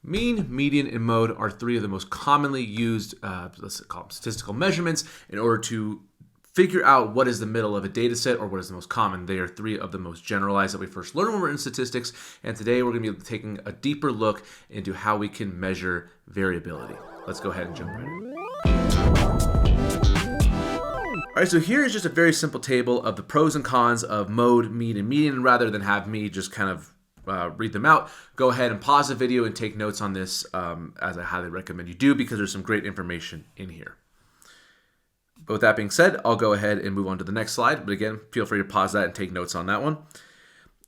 Mean, median, and mode are three of the most commonly used, let's call them statistical measurements in order to figure out what is the middle of a data set or what is the most common. They are three of the most generalized that we first learn when we're in statistics. And today we're going to be taking a deeper look into how we can measure variability. Let's go ahead and jump right in. All right, so here is just a very simple table of the pros and cons of mode, mean, and median. Rather than have me just kind of read them out, go ahead and pause the video and take notes on this, as I highly recommend you do, because there's some great information in here. But with that being said, I'll go ahead and move on to the next slide. But again, feel free to pause that and take notes on that one.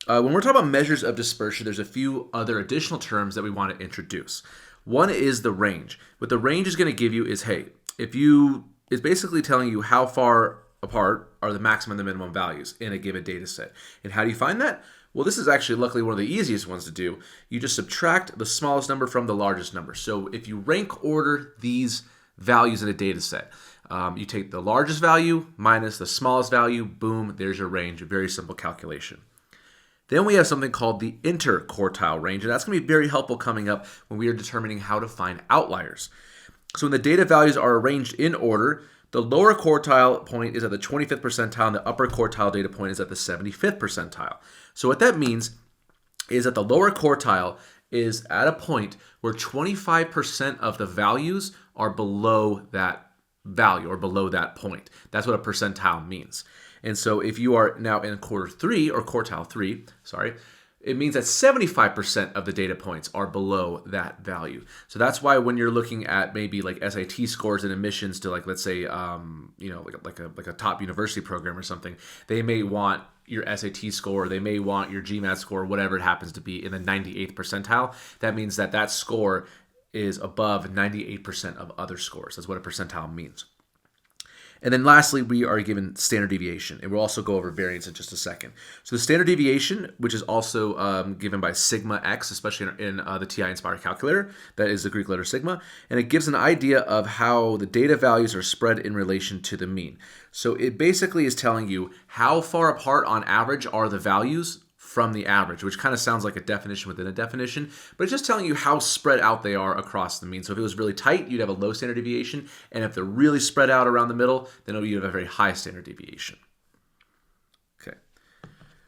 When we're talking about measures of dispersion, there's a few other additional terms that we want to introduce. One is the range. What the range is going to give you is, hey, it's basically telling you how far apart are the maximum and the minimum values in a given data set. And how do you find that? Well, this is actually luckily one of the easiest ones to do. You just subtract the smallest number from the largest number. So if you rank order these values in a data set, you take the largest value minus the smallest value, boom, there's your range. A very simple calculation. Then we have something called the interquartile range, and that's going to be very helpful coming up when we are determining how to find outliers. So when the data values are arranged in order, the lower quartile point is at the 25th percentile and the upper quartile data point is at the 75th percentile. So what that means is that the lower quartile is at a point where 25% of the values are below that value or below that point. That's what a percentile means. And so if you are now in quartile 3, it means that 75% of the data points are below that value. So that's why when you're looking at maybe like SAT scores and admissions to like, let's say, like a top university program or something, they may want your SAT score, they may want your GMAT score, whatever it happens to be, in the 98th percentile. That means that that score is above 98% of other scores. That's what a percentile means. And then lastly, we are given standard deviation, and we'll also go over variance in just a second. So the standard deviation, which is also given by sigma x, especially in the TI Inspire calculator, that is the Greek letter sigma, and it gives an idea of how the data values are spread in relation to the mean. So it basically is telling you how far apart on average are the values from the average, which kind of sounds like a definition within a definition, but it's just telling you how spread out they are across the mean. So if it was really tight, you'd have a low standard deviation, and if they're really spread out around the middle, then you'd have a very high standard deviation. Okay.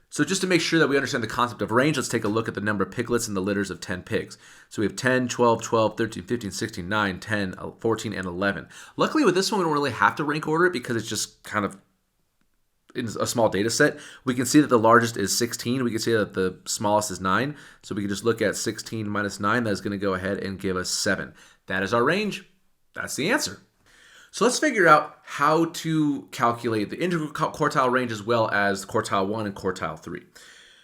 So just to make sure that we understand the concept of range, let's take a look at the number of piglets in the litters of 10 pigs. So we have 10, 12, 12, 13, 15, 16, 9, 10, 14, and 11. Luckily with this one, we don't really have to rank order it because it's just kind of in a small data set. We can see that the largest is 16. We can see that the smallest is 9. So we can just look at 16 minus 9. That is going to go ahead and give us 7. That is our range. That's the answer. So let's figure out how to calculate the interquartile range as well as quartile 1 and quartile 3.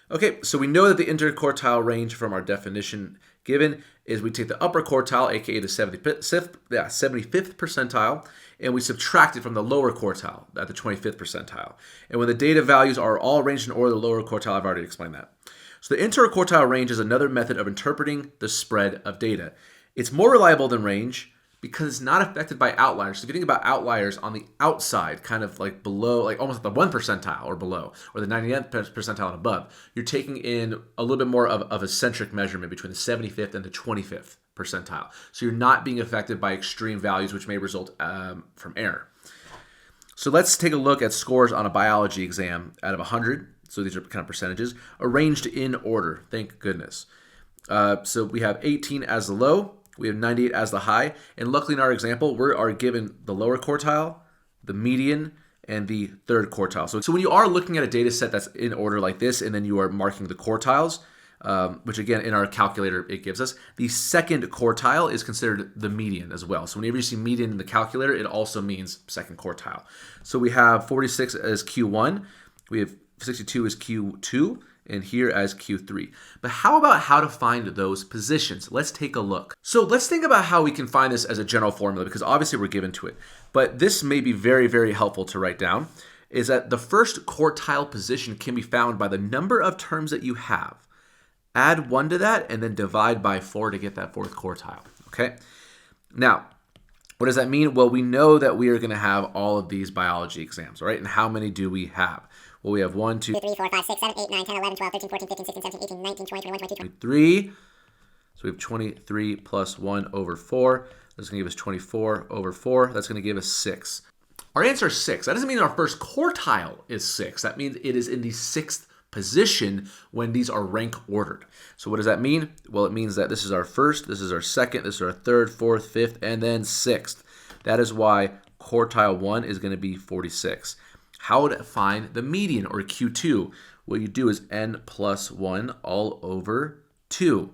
Okay, so we know that the interquartile range from our definition given is we take the upper quartile, aka the 75th percentile, and we subtract it from the lower quartile at the 25th percentile. And when the data values are all arranged in order, the lower quartile, I've already explained that. So the interquartile range is another method of interpreting the spread of data. It's more reliable than range because it's not affected by outliers. So if you think about outliers on the outside, kind of like below, like almost at the 1 percentile or below, or the 99th percentile and above, you're taking in a little bit more of a centric measurement between the 75th and the 25th percentile. So you're not being affected by extreme values, which may result from error. So let's take a look at scores on a biology exam out of 100. So these are kind of percentages arranged in order. Thank goodness. So we have 18 as the low. We have 98 as the high, and luckily in our example, we are given the lower quartile, the median, and the third quartile. So when you are looking at a data set that's in order like this, and then you are marking the quartiles, which again, in our calculator, it gives us, the second quartile is considered the median as well. So whenever you see median in the calculator, it also means second quartile. So we have 46 as Q1, we have 62 as Q2, and here as Q3. But how about how to find those positions? Let's take a look. So let's think about how we can find this as a general formula, because obviously we're given to it. But this may be very, very helpful to write down, is that the first quartile position can be found by the number of terms that you have. Add 1 to that, and then divide by 4 to get that fourth quartile, okay? Now, what does that mean? Well, we know that we are going to have all of these biology exams, right? And how many do we have? Well, we have 1, 2, 3, 4, 5, 6, 7, 8, 9, 10, 11, 12, 13, 14, 15, 16, 17, 18, 19, 20, 21, 22, 3. So we have 23 plus 1 over 4. That's going to give us 24 over 4. That's going to give us 6. Our answer is 6. That doesn't mean our first quartile is 6. That means it is in the 6th position when these are rank ordered. So what does that mean? Well, it means that this is our first, this is our second, this is our third, fourth, fifth, and then 6th. That is why quartile 1 is going to be 46. How to find the median, or Q2? What you do is n plus 1 all over 2.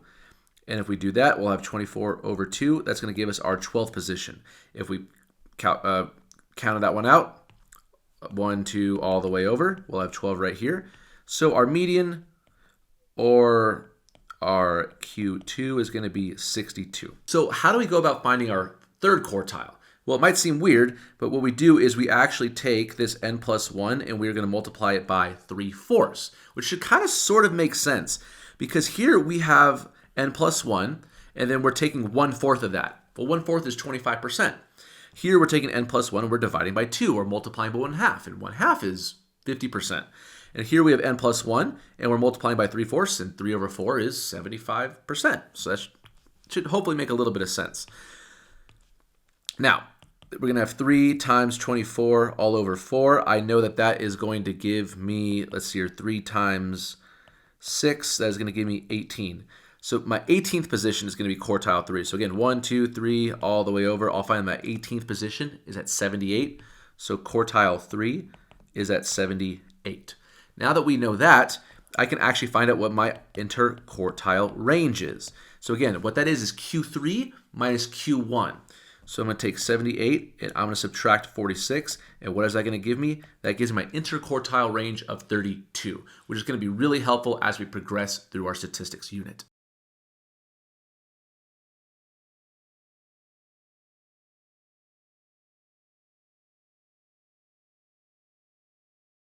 And if we do that, we'll have 24 over 2. That's going to give us our 12th position. If we counted that one out, 1, 2, all the way over, we'll have 12 right here. So our median, or our Q2, is going to be 62. So how do we go about finding our third quartile? Well, it might seem weird, but what we do is we actually take this n plus 1 and we're going to multiply it by 3/4, which should kind of sort of make sense, because here we have n plus 1 and then we're taking 1/4 of that. Well, 1/4 is 25%. Here we're taking n plus 1 and we're dividing by 2, or multiplying by 1/2, and 1/2 is 50%. And here we have n plus 1 and we're multiplying by 3/4, and 3 over 4 is 75%. So that should hopefully make a little bit of sense. Now, we're going to have 3 times 24 all over 4. I know that that is going to give me, let's see here, 3 times 6. That is going to give me 18. So my 18th position is going to be quartile 3. So again, 1, 2, 3, all the way over. I'll find my 18th position is at 78. So quartile 3 is at 78. Now that we know that, I can actually find out what my interquartile range is. So again, what that is Q3 minus Q1. So I'm going to take 78 and I'm going to subtract 46. And what is that going to give me? That gives me my interquartile range of 32, which is going to be really helpful as we progress through our statistics unit.